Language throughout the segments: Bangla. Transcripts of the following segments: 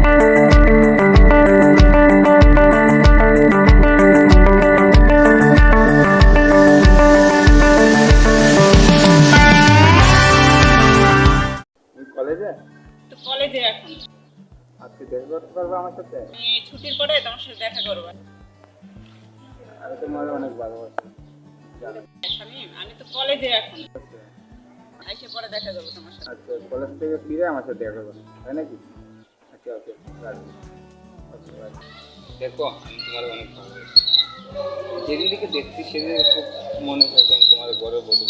কলেজে তো কলেজে এখন আজকে দেখা করতে পারবো আমার সাথে? আমি ছুটির পরে তোমার সাথে দেখা করবো। আমি তোমার অনেক ভালোবাসি। শামীম, আমি তো কলেজে এখন আইসে পরে দেখা করবো তোমার সাথে। আচ্ছা, কলেজ থেকে ফিরে আমার সাথে দেখা করবো, তাই নাকি? আচ্ছা, ওকে, রাখি। দেখো, আমি তোমার অনেক ভালোবাসি। যেদিকে দেখছি সেদিকে খুব মনে থাকে আমি তোমার বড় বধূ।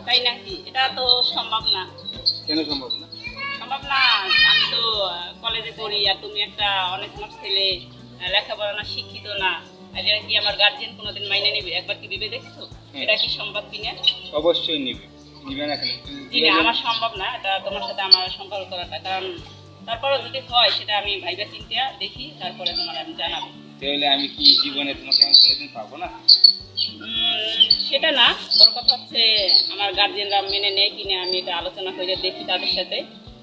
তাই নাকি? এটা তো সম্ভব না। কেন সম্ভব না? সম্ভব না। আমি তো কলেজে পড়ি আর তুমি একটা অনেক স্মার্ট ছেলে, লেখাপড়া না, শিক্ষিত না। আর এটা কি আমার গার্জিয়ান কোনোদিন মাইনে নেবে? একবার কি ভেবে দেখছো এটা কি সম্ভব কিনা? অবশ্যই নিবে। নিবে না কেন? জি না, আমার সম্ভব না এটা তোমার সাথে আমার সম্পর্ক করাটা। কারণ তারপরও যদি হয় সেটা আমি ভাইবা চিন্তা দেখি, তারপরে তোমার আমি জানাবো। তাহলে আমি কি জীবনে তোমাকে আমি কোনোদিন পাবো না? সেটা না, বড় কথা হচ্ছে আমার গার্জিয়ানরা মেনে নেয় কিনা আমি এটা আলোচনা করে দেখি তাদের সাথে।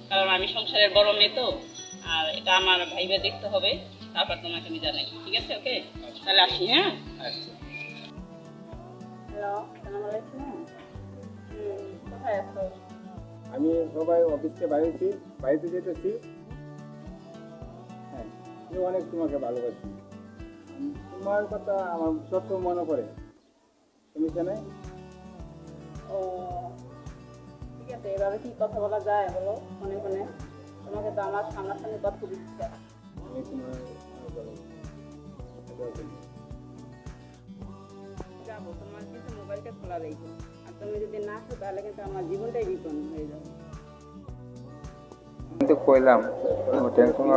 কারণ আমি সংসারের বড় মেয়ে তো, আর এটা আমার ভাইবা দেখতে হবে, তারপর তোমাকে আমি জানাই। ঠিক আছে? ওকে, তাহলে আসি। হ্যাঁ, আচ্ছা। হ্যালো, আসসালামু আলাইকুম। কোথায় আছো? আমি সবাই অফিসে বাড়িতে যেতেছি। হ্যাঁ, আমি অনেক তোমাকে ভালোবাসি। তোমার কথা আমার সবসময় মনে পড়ে। তুমি জানো? ও ঠিক আছে, এভাবে কি কথা বলা যায় বলো? মনে মনে তোমাকে তো আমার সামনাসামনি কথা দিচ্ছে। আমি তোমার যাবো, তোমার কিন্তু মোবাইলটা খোলা রেখো। আর তুমি যদি না আসো তাহলে কিন্তু আমার জীবনটাই বিপন্ন হয়ে যাবে। আমি তো কইলাম টেনশন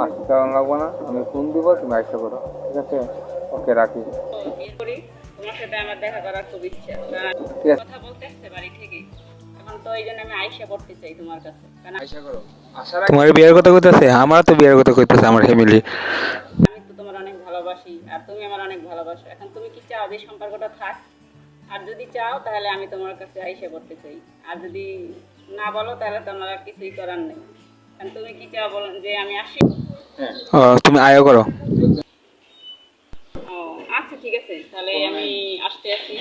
আসতে লাগবো না, আমি ফোন দিব, তুমি আশা করো। ঠিক আছে? ওকে, রাখি। এরপরে তোমার সাথে আমার দেখা করার খুব ইচ্ছা, কথা বলতে আসছে বাড়ি থেকে। এখন তো এই জন্য আমি আইসা পড়তে চাই তোমার কাছে। আশা করো। তোমার বিয়ের কথা কইতাছে, আমার তো বিয়ের কথা কইতাছে আমার ফ্যামিলি। আমি তো তোমার অনেক ভালোবাসি আর তুমি আমার অনেক ভালোবাসো। এখন তুমি কি চাও যে সম্পর্কটা থাক? আর যদি চাও তাহলে আমি তোমার কাছে আইসা পড়তে চাই। আর যদি না বলো তাহলে তো আমার আর কিছুই করার নেই। কারণ তুমি কি চাও বলো যে আমি আসি? তুমি আয়ো করো। ও আচ্ছা, ঠিক আছে, তাহলে আমি আসতে আসি।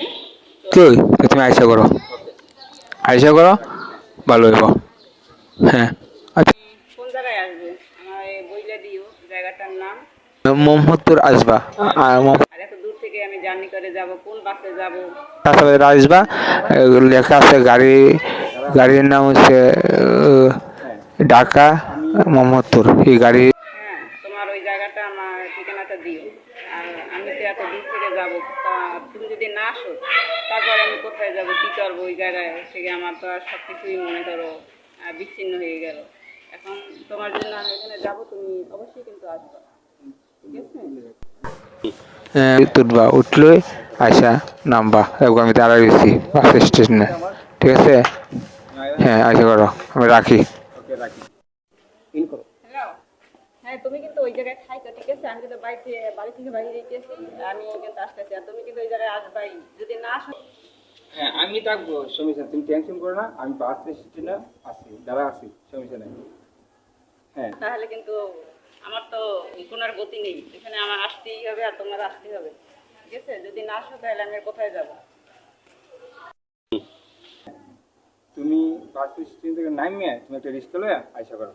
তো কই তুমি আয়সা করো, আয়সা করো, ভালো হইব। হ্যাঁ, আচ্ছা। কোন জায়গায় আসবে আমার বইলে দিও জায়গাটার নাম। মোহাম্মদপুর আসবা, আর আর এত দূর থেকে আমি জার্নি করে যাব, কোন বাসে যাব? মোহাম্মদপুর আসবা। লেখা আছে গাড়ির নাম হচ্ছে ঢাকা মোহাম্মদপুর। এই গাড়ি হ্যাঁ, তোমার ওই জায়গাটা আমার ঠিকানাটা দিও। আর আমি তো এত দূর থেকে যাব, তা তুমি যদি না আসো তারপরে আমি কোথায় যাব, কী করবো? ওই জায়গায় থেকে আমার তো আর সব কিছুই মনে করো বিচ্ছিন্ন হয়ে গেল। এখন তোমার জন্য আমি এখানে যাব, তুমি অবশ্যই কিন্তু আসবে। ঠিক আছে? তুলবা, উঠলে আয়সা নামবা। একবার আমি দাঁড়াই গেছি বাস স্টেশনে। ঠিক আছে? হ্যাঁ, আয়সা করো, আমি রাখি। ওকে, রাখি। ইন করো। হ্যালো, হ্যাঁ তুমি কিন্তু ওই জায়গায় থাইকো। ঠিক আছে? আমি কিন্তু বাড়ি থেকে বাইরে যেতেছি, আমি কিন্তু আসতেছি। আর তুমি কিন্তু ওই জায়গায় আসবাই। যদি না আসো হ্যাঁ, আমি থাকবো, সমস্যা নেই। তুমি টেনশন করো না, আমি বাস স্টেশনে আসি, দাঁড়া আসি, সমস্যা নেই। হ্যাঁ, তাহলে কিন্তু আমার তো কোনো আর গতি নেই। এখানে আমার আসতেই হবে আর তোমার আসতেই হবে। ঠিক আছে? যদি না আসো তাহলে আমি আর কোথায় যাব? তুমি বাস স্টেশন থেকে নামিয়ে তুমি একটা রিক্সা লয়ে আশা করো,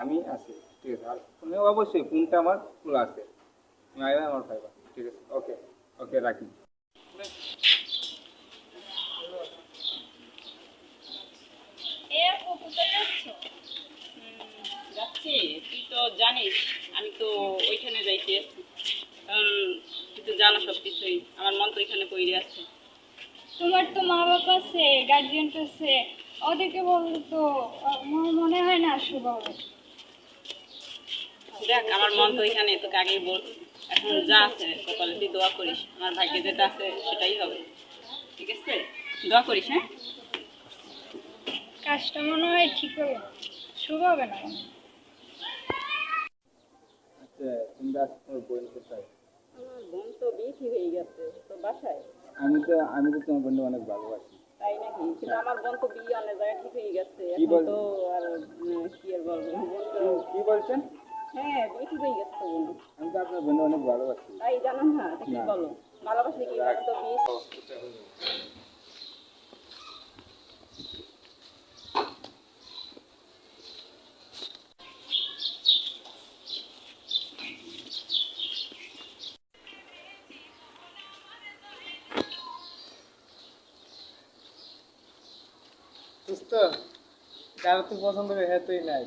আমি আসি। ঠিক আছে? আর ফোনে অবশ্যই ফোনটা আমার খোলা আছে, তুমি আইবা আমার পাইবা। ঠিক আছে? ওকে, ওকে, রাখি। যাচ্ছি, তুই তো জানিস আমি তো ওইখানে যাইতে আছি। কারণ তুই তো জানো সব কিছুই, আমার মন তো ওইখানে পড়ে আছে। তোমার তো মা বাবা আছে, গার্জিয়ান আছে, ওদেরকে বললে তো মনে হয় না শুভ হবে। দেখ, আমার মন তো ওইখানে, তোকে আগেই বলছি। এখন যা আছে কপালে তুই দোয়া করিস, আমার ভাগ্যে যেটা আছে সেটাই হবে। ঠিক আছে? দোয়া করিস। হ্যাঁ, কাজটা মনে হয় ঠিক হবে না, শুভ হবে না। আচ্ছা, তুমি আজ তোমার বোন কোথায়? আমার বোন তো বিয়ে ঠিক হয়ে গেছে, তো বাসায়। আমি তো তোমার বোনকে অনেক ভালোবাসি। তাই নাকি? কিন্তু আমার বোন তো বিয়ে অনেক জায়গায় ঠিক হয়ে গেছে। কি এখন বল- তো আর কি আর বলবো, বোন তো কি বলছেন? হ্যাঁ বিয়ে ঠিক হয়ে গেছে তো বোন। আমি তো আপনার বোন অনেক ভালোবাসি। তাই জানেন না? তা কি না। বলো? ভালোবাসলে কি এখন তো বিয়ে সুস্থ যারা তুই পছন্দ করে হ্যাঁ তুই নাই।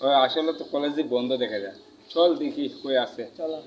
ওই আসলে তো কলেজে বন্ধ দেখা যায়। চল দেখি কই আছে। চলো।